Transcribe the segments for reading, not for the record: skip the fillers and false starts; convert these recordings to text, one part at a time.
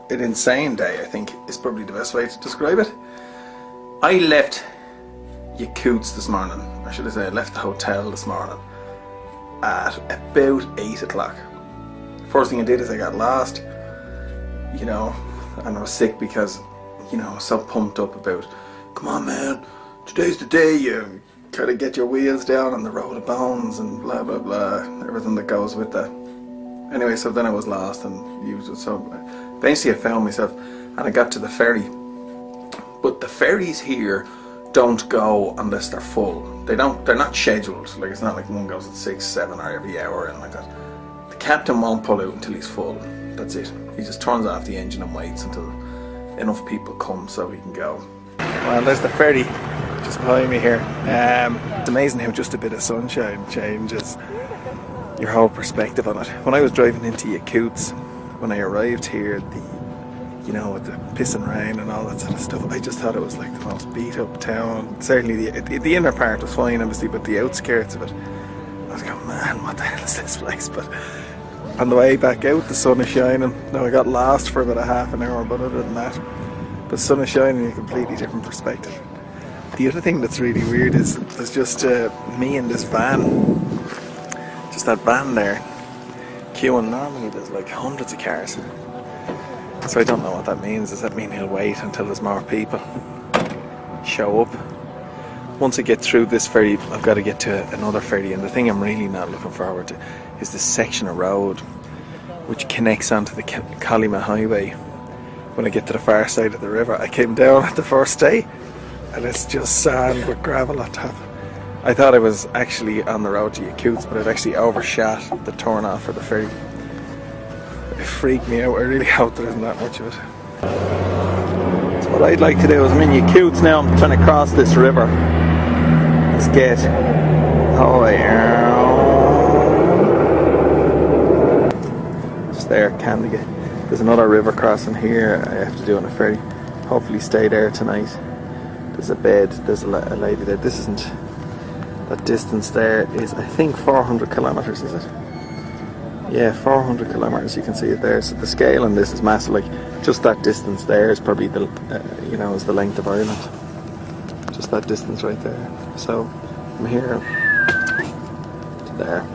an insane day, I think, is probably the best way to describe it. I left Yakutsk this morning, or should I say I left the hotel this morning at about 8 o'clock. First thing I did is I got lost, you know, and I was sick because, you know, I was so pumped up about, come on man, today's the day you kind of get your wheels down on the road of bones and blah blah blah, everything that goes with that. Anyway, so then I was lost and used it, so eventually I found myself and I got to the ferry. But the ferries here don't go unless they're full. They're not scheduled. Like, it's not like one goes at 6, 7 or every hour and like that. The captain won't pull out until he's full. That's it. He just turns off the engine and waits until enough people come so he can go. Well, there's the ferry just behind me here. It's amazing how just a bit of sunshine changes your whole perspective on it. When I was driving into Yakutsk, when I arrived here, you know, with the pissing rain and all that sort of stuff, I just thought it was like the most beat up town. Certainly the inner part was fine, obviously, but the outskirts of it, I was going, man, what the hell is this place? But on the way back out, the sun is shining. Now, I got lost for about a half an hour, but other than that, the sun is shining in a completely different perspective. The other thing that's really weird is there's just me in this van, just that van there, queuing. Normally there's like hundreds of cars. So I don't know what that means. Does that mean he'll wait until there's more people show up? Once I get through this ferry, I've got to get to another ferry, and the thing I'm really not looking forward to is this section of road which connects onto the Khandyga highway. When I get to the far side of the river, I came down at the first day and it's just sand with gravel on top. I thought I was actually on the road to Yakutsk, but I'd actually overshot the turn off for the ferry. It freaked me out. I really hope there isn't that much of it. So what I'd like to do is, I'm in Yakutsk now, I'm trying to cross this river. Let's get just there, Khandyga. There's another river crossing here I have to do on a ferry. Hopefully stay there tonight. There's a bed, there's a lady there. This isn't, that distance there is, I think, 400 kilometers, is it? Yeah, 400 kilometers, you can see it there. So the scale on this is massive. Like, just that distance there is probably the, you know, is the length of Ireland. Just that distance right there. So from here to there.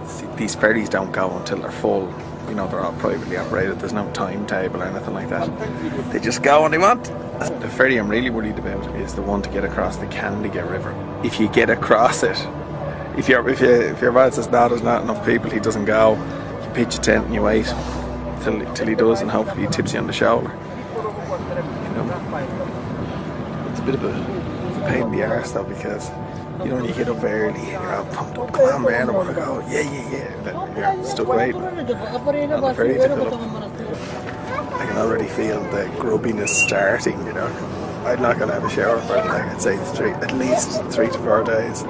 See, these ferries don't go until they're full. You know, they're all privately operated. There's no timetable or anything like that. They just go when they want. The ferry I'm really worried about is the one to get across the Khandyga River. If you get across it, if your man says no, there's not enough people, he doesn't go, you pitch a tent and you wait till he does, and hopefully he tips you on the shoulder. You know, it's a bit of a pain in the arse though, because you know, when you get up early and you're all pumped up, come on man, I want to go, yeah, then you're stuck waiting on the ferry to fill up. I can already feel the grubbiness starting, you know. I'm not going to have a shower for, like, I'd say at least 3 to 4 days.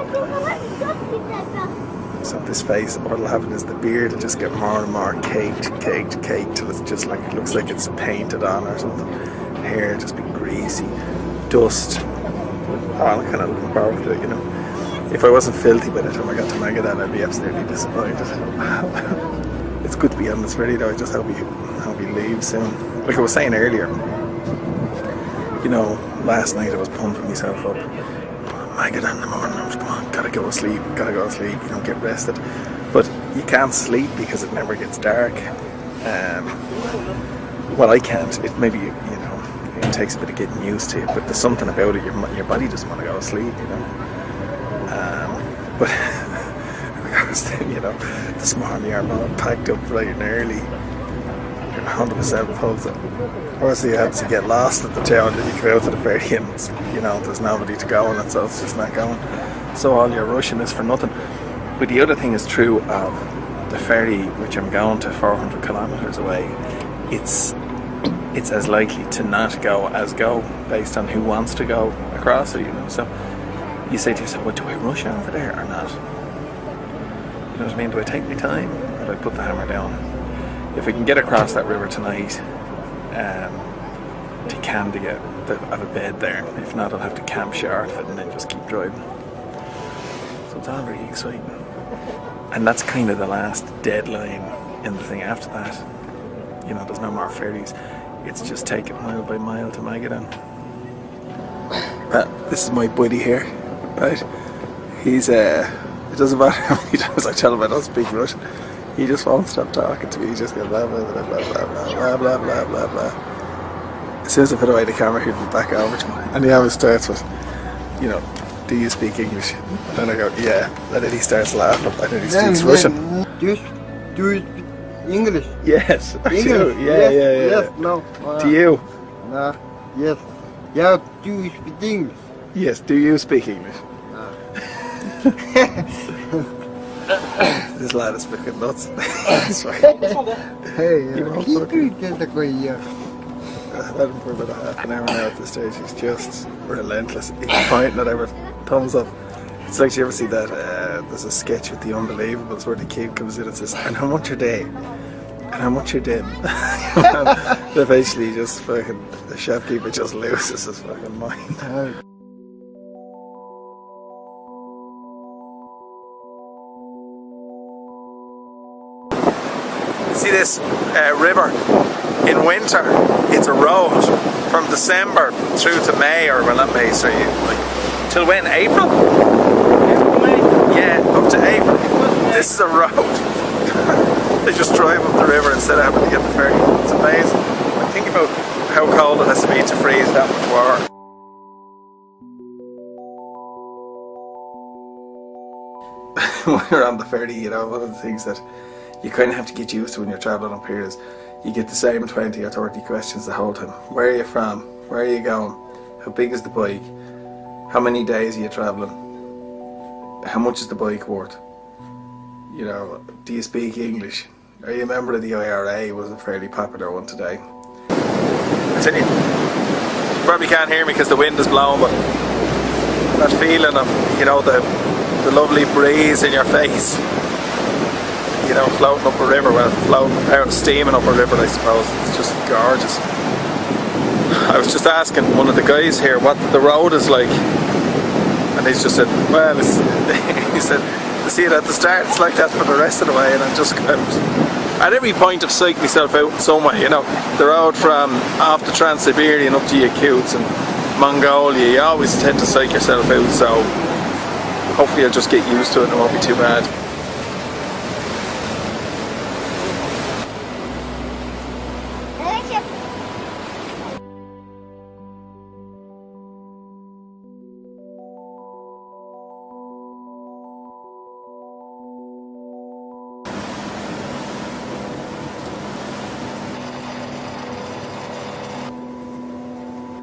So this face, what'll happen is the beard will just get more and more caked till it's just like, it looks like it's painted on or something. Hair just be greasy, dust. Oh, I'm kind of looking forward to it, you know. If I wasn't filthy by the time I got to Magadan, I'd be absolutely disappointed. It's good to be on this ferry though. I just hope he leaves soon. Like I was saying earlier, you know, last night I was pumping myself up. Magadan in the morning, I was, come on, gotta go to sleep, you know, get rested. But you can't sleep because it never gets dark. Well, I can't. It maybe, you know, it takes a bit of getting used to it, but there's something about it, your body doesn't want to go to sleep, you know. But you know, this morning you're all packed up bright and early. You're 100% pumped up. Obviously you had to get lost at the town, then you come out to the ferry and it's, you know, there's nobody to go on it, so it's just not going. So all your rushing is for nothing. But the other thing is true of the ferry, which I'm going to 400 kilometers away. It's as likely to not go as go, based on who wants to go across it, you know. So you say to yourself, well, do I rush over there or not? You know what I mean? Do I take my time or do I put the hammer down? If we can get across that river tonight to Khandyga, I have a bed there. If not, I'll have to camp short of it and then just keep driving. So it's all really exciting. And that's kind of the last deadline in the thing. After that, you know, there's no more ferries. It's just taken mile by mile to Magadan. This is my buddy here, right? He's it doesn't matter how many times I tell him I don't speak Russian, he just won't stop talking to me. He just goes blah blah blah blah blah blah blah blah blah blah. As soon as I put away the camera, he'll be back over to me, and he always starts with, you know, do you speak English? And then I go, yeah, and then he starts laughing, and then he speaks Russian. Do you speak English? Yes, I English? do. Yeah. Yes, no. Do you? No, yes. Yeah, do you speak English? Yes, do you speak English? This lad is fucking nuts. He's fucking... Hey, You won't I've had him for about half an hour now at this stage. He's just relentless. He's pointing at every thumbs up. It's like, you ever see that, there's a sketch with The Unbelievables where the kid comes in and says, and how much are they? And how much are them? And eventually just fucking, the shopkeeper just loses his fucking mind. See this river? In winter, it's a road from December through to May, or well, not May, sorry, like till when? April? Yeah, up to April. This is a road. They just drive up the river instead of having to get the ferry. It's amazing. Like, think about how cold it has to be to freeze that much water. When you're on the ferry, you know, one of the things that you kind of have to get used to when you're travelling up here is you get the same 20 or 30 questions the whole time. Where are you from? Where are you going? How big is the bike? How many days are you travelling? How much is the bike worth? You know, do you speak English? Are you a member of the IRA? Was a fairly popular one today. I tell you probably can't hear me because the wind is blowing, but that feeling of, you know, the lovely breeze in your face, you know, floating up a river, well, floating out, steaming up a river, I suppose. It's just gorgeous. I was just asking one of the guys here what the road is like, and he's just said, well, it's, he said, to see it at the start, it's like that for the rest of the way, and I'm just at every point I've psyched myself out in some way, you know. The road from off the Trans-Siberian up to Yakutsk and Mongolia, you always tend to psych yourself out, so hopefully I'll just get used to it and it won't be too bad.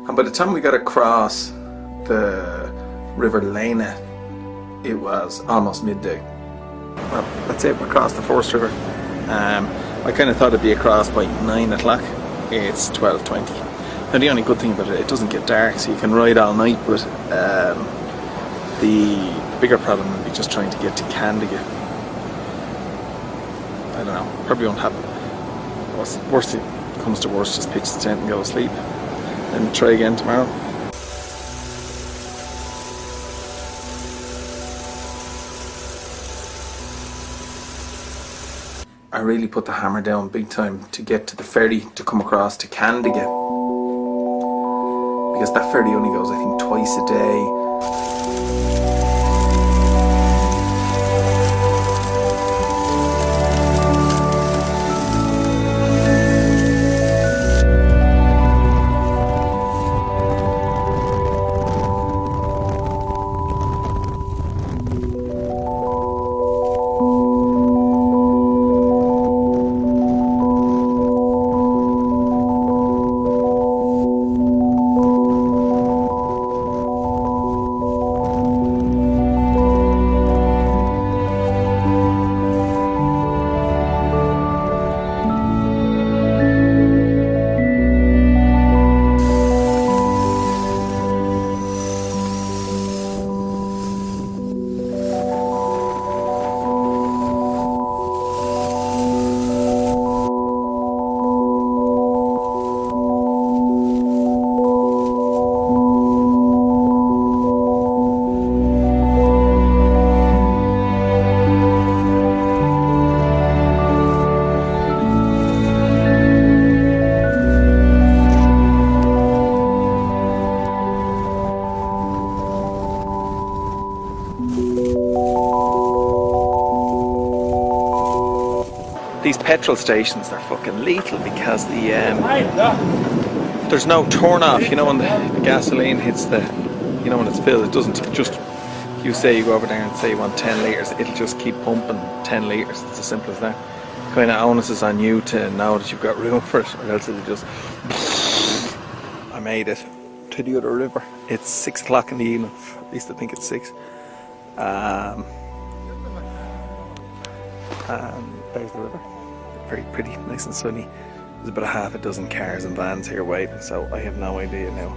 And by the time we got across the River Lena, it was almost midday. Well, that's it, we crossed the first river. I kind of thought it'd be across by 9 o'clock. It's 12:20. Now the only good thing about it, it doesn't get dark, so you can ride all night, but the bigger problem would be just trying to get to Khandyga. I don't know, probably won't happen. Worst it comes to worst, just pitch the tent and go to sleep. And try again tomorrow. I really put the hammer down big time to get to the ferry to come across to Khandyga, because that ferry only goes, I think, twice a day. these petrol stations, they're fucking lethal because there's no turn off. You know, when the gasoline hits when it's filled, it doesn't just, you say you go over there and say you want 10 litres, it'll just keep pumping 10 litres. It's as simple as that. Kind of onus is on you to know that you've got room for it, or else it'll just... I made it to the other river. It's 6 o'clock in the evening, at least I think it's 6. And there's the river. Very pretty, nice and sunny. There's about half a dozen cars and vans here waiting, so I have no idea now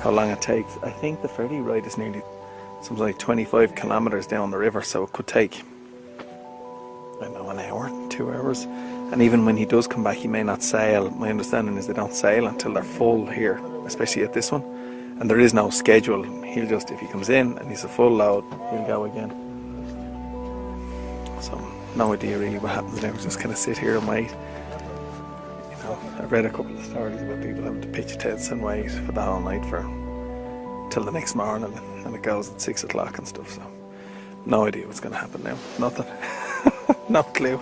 how long it takes. I think the ferry ride is nearly something like 25 kilometres down the river, so it could take, I don't know, an hour, 2 hours. And even when he does come back, he may not sail. My understanding is they don't sail until they're full here, especially at this one. And there is no schedule. He'll just, if he comes in and he's a full load, he'll go again. So no idea really what happens now. Just kind of sit here and wait. You know, I've read a couple of stories about people having to pitch tents and wait for the whole night till the next morning, and it goes at 6 o'clock and stuff. So no idea what's going to happen now. Nothing. No clue.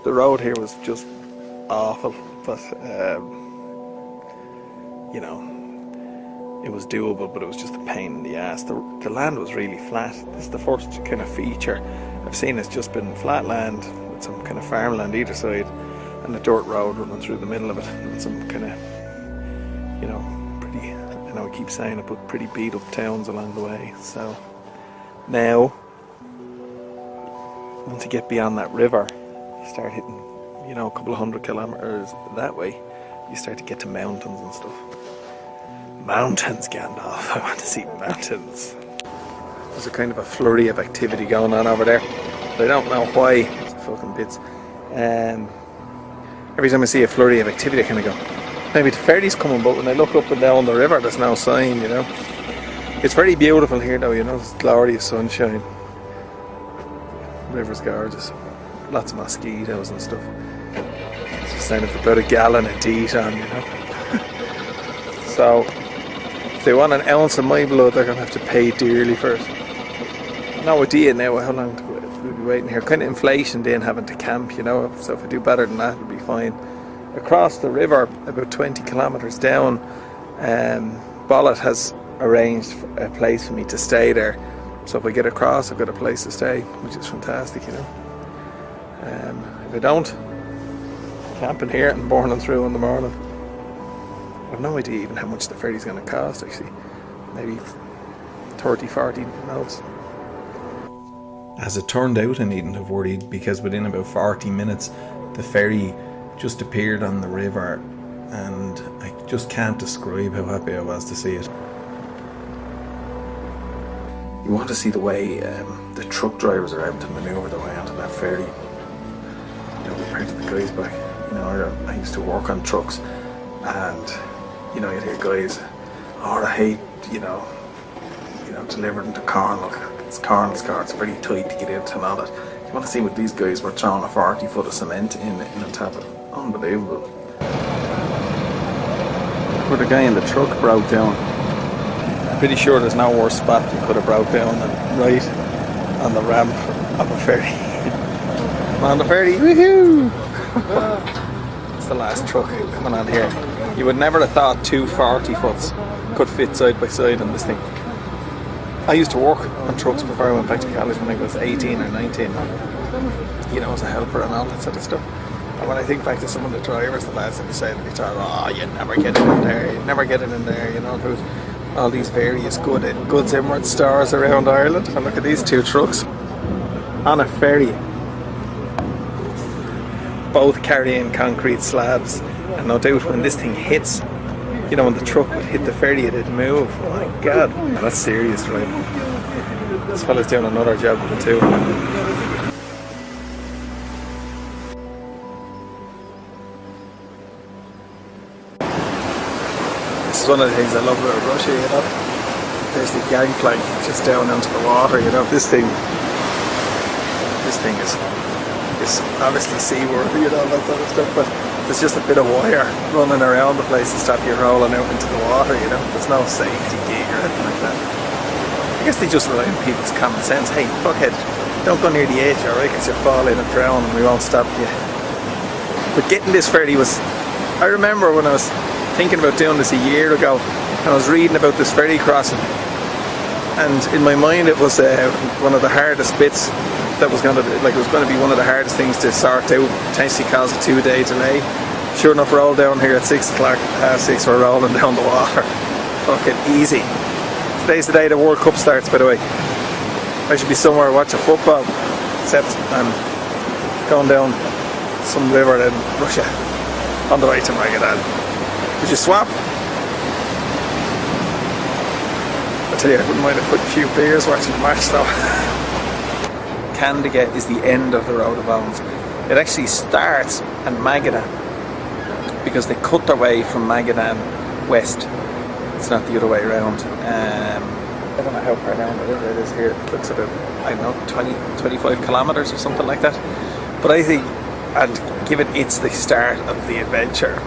The road here was just awful, but you know, it was doable, but it was just a pain in the ass. The land was really flat. This is the first kind of feature I've seen. It's just been flat land with some kind of farmland either side, and a dirt road running through the middle of it, and some kind of, you know, pretty, I know I keep saying it, but pretty beat up towns along the way. So now, once you get beyond that river, you start hitting, you know, a couple of 100 kilometres that way, you start to get to mountains and stuff. Mountains, Gandalf. I want to see mountains. There's a kind of a flurry of activity going on over there. But I don't know why. It's fucking bits. Every time I see a flurry of activity, I kind of go, maybe the ferry's coming, but when I look up and down the river, there's no sign, you know. It's very beautiful here though, you know, it's glorious sunshine. River's gorgeous. Lots of mosquitoes and stuff. It's just saying about a gallon of DEET on, you know. So, if they want an ounce of my blood, they're going to have to pay dearly for it. No idea now how long we'll be waiting here. Kind of inflation then having to camp, you know. So if I do better than that, it'll be fine. Across the river, about 20 kilometres down, Bollet has arranged a place for me to stay there. So if I get across, I've got a place to stay, which is fantastic, you know. If I don't, camping here and burning through in the morning. I've no idea even how much the ferry's going to cost, actually. Maybe 30, 40 notes. As it turned out, I needn't have worried, because within about 40 minutes the ferry just appeared on the river, and I just can't describe how happy I was to see it. You want to see the way the truck drivers are able to manoeuvre their way onto that ferry. You know, compared to the guys back, you know, I used to work on trucks, and you know, you'd hear guys, oh, I hate, you know, delivering to corn. Look, it's corn's car. It's very tight to get into and all that. You want to see what these guys were throwing a 40 foot of cement in on top of it. Unbelievable. Where the guy in the truck broke down. Pretty sure there's no worse spot you could have broke down than right on the ramp of a ferry. I'm on the ferry, woohoo! It's the last truck coming on here. You would never have thought two 40 foots could fit side by side on this thing. I used to work on trucks before I went back to college when I was 18 or 19. You know, as a helper and all that sort of stuff. And when I think back to some of the drivers, the lads that we say that they thought, oh, you'd never get it in there, you'd never get it in there, you know, there was all these various goods inward stores around Ireland. And look at these two trucks on a ferry, both carrying concrete slabs. And no doubt when this thing hits, you know, when the truck would hit the ferry, it'd move. Oh my god, that's serious, right? This fella's doing another job with it too. This is one of the things I love about Russia, you know. There's the gangplank just down onto the water, you know. This thing is obviously seaworthy and all that sort of stuff, but there's just a bit of wire running around the place to stop you rolling out into the water, you know. There's no safety gig or anything like that. I guess they just rely on people's common sense. Hey, fuckhead, Don't go near the edge, alright, because you'll fall in and drown and we won't stop you. But getting this ferry was... I remember when I was thinking about doing this a year ago, and I was reading about this ferry crossing, and in my mind it was one of the hardest bits that was going to be one of the hardest things to sort out, potentially cause a 2-day delay. Sure enough, rolled down here at 6 o'clock, 6 we're rolling down the water. Fucking easy. Today's the day the World Cup starts, by the way. I should be somewhere watching football, except I'm going down some river in Russia on the way to Magadan. Would you swap? I tell you, I wouldn't mind a quick few beers watching the match though. Khandyga is the end of the Road of Bones. It actually starts at Magadan because they cut their way from Magadan west. It's not the other way around. I don't know how far down the river it is here. It looks about, I don't know, 25 kilometers or something like that. But I think, and given it's the start of the adventure,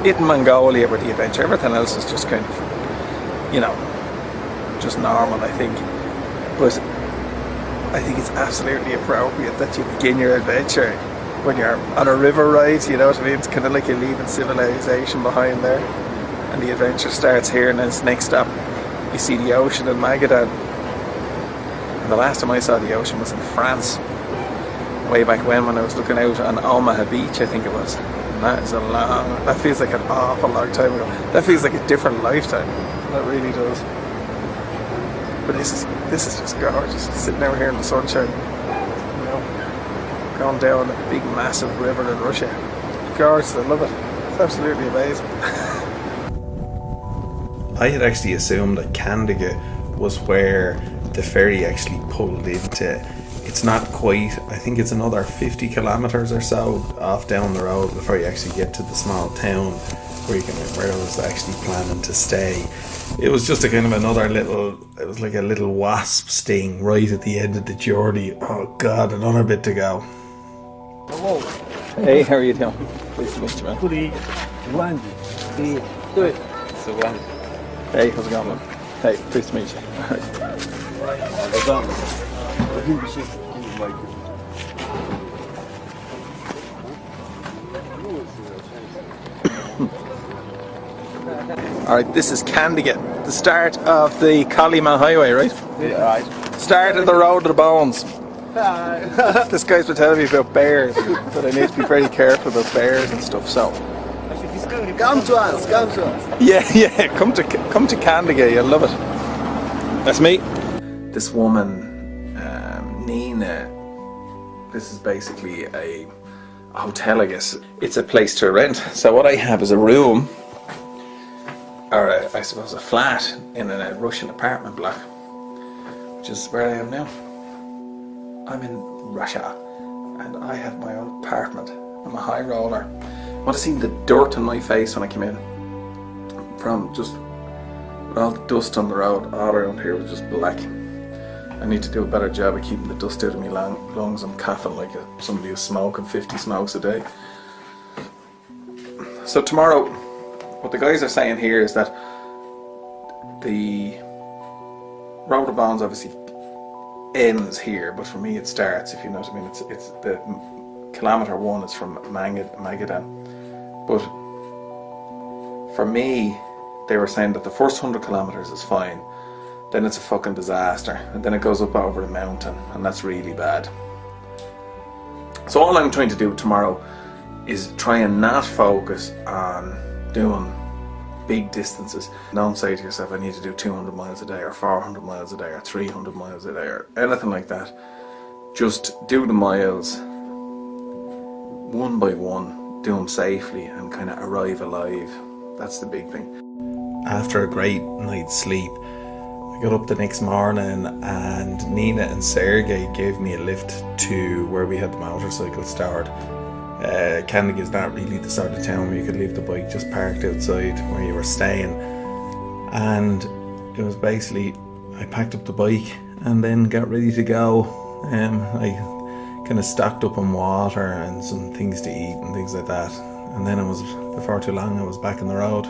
in Mongolia were the adventure, everything else is just kind of, you know, just normal, I think. But I think it's absolutely appropriate that you begin your adventure when you're on a river ride, you know what I mean? It's kind of like you're leaving civilization behind there. And the adventure starts here, and then it's next up you see the ocean in Magadan. And the last time I saw the ocean was in France, way back when I was looking out on Omaha Beach, I think it was. And that feels like an awful long time ago. That feels like a different lifetime. That really does. But this is just gorgeous. Sitting out here in the sunshine, you know, going down a big massive river in Russia. Gorgeous, I love it. It's absolutely amazing. I had actually assumed that Khandyga was where the ferry actually pulled into. It's not quite, I think it's another 50 kilometers or so off down the road before you actually get to the small town where I was actually planning to stay. It was just a kind of another little, it was like a little wasp sting right at the end of the journey. Oh God, another bit to go. Hello. Hey, how are you doing? Pleased to meet you, man. Hey, how's it going, man? Hey, pleased to meet you. Alright, this is Khandyga, the start of the Kaliman Highway, right? Yeah, right. Start of the Road of the Bones. This guy's been telling me about bears, that I need to be very careful about bears and stuff, so... Come to us. Yeah, come to Khandyga, you'll love it. That's me. This woman, Nina, this is basically a hotel, I guess. It's a place to rent. So what I have is a room, or I suppose a flat in a Russian apartment block, which is where I am now. I'm in Russia, and I have my own apartment. I'm a high roller. I want to see the dirt on my face when I came in. From just all the dust on the road, all around here was just black. I need to do a better job of keeping the dust out of my lungs. I'm coughing like somebody who's smoking 50 smokes a day. So tomorrow, what the guys are saying here is that the Road of Bones obviously ends here, but for me it starts, if you know what I mean. It's the kilometre 1 is from Magadan. But for me, they were saying that the first 100 kilometres is fine, then it's a fucking disaster, and then it goes up over the mountain, and that's really bad. So all I'm trying to do tomorrow is try and not focus on doing big distances. Don't say to yourself, I need to do 200 miles a day, or 400 miles a day, or 300 miles a day, or anything like that. Just do the miles one by one, do them safely, and kind of arrive alive. That's the big thing. After a great night's sleep, I got up the next morning, and Nina and Sergey gave me a lift to where we had the motorcycle stored. Khandyga is not really the sort of town where you could leave the bike just parked outside where you were staying. And it was basically, I packed up the bike and then got ready to go. I kind of stocked up on water and some things to eat and things like that. And then it was, before too long, I was back on the road.